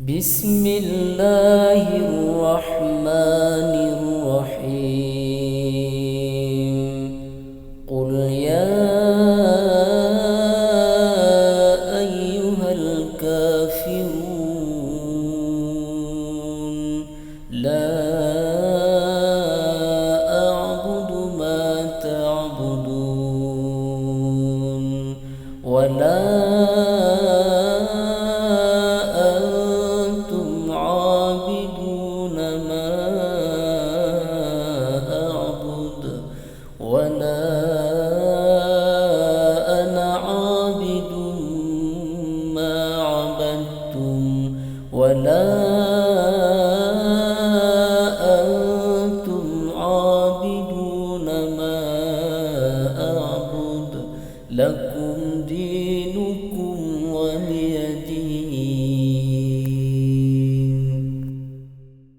بسم الله الرحمن الرحيم. قل يا أيها الكافرون لا أعبد ما تعبدون ولا ولا أنا عابد ما عبدتم ولا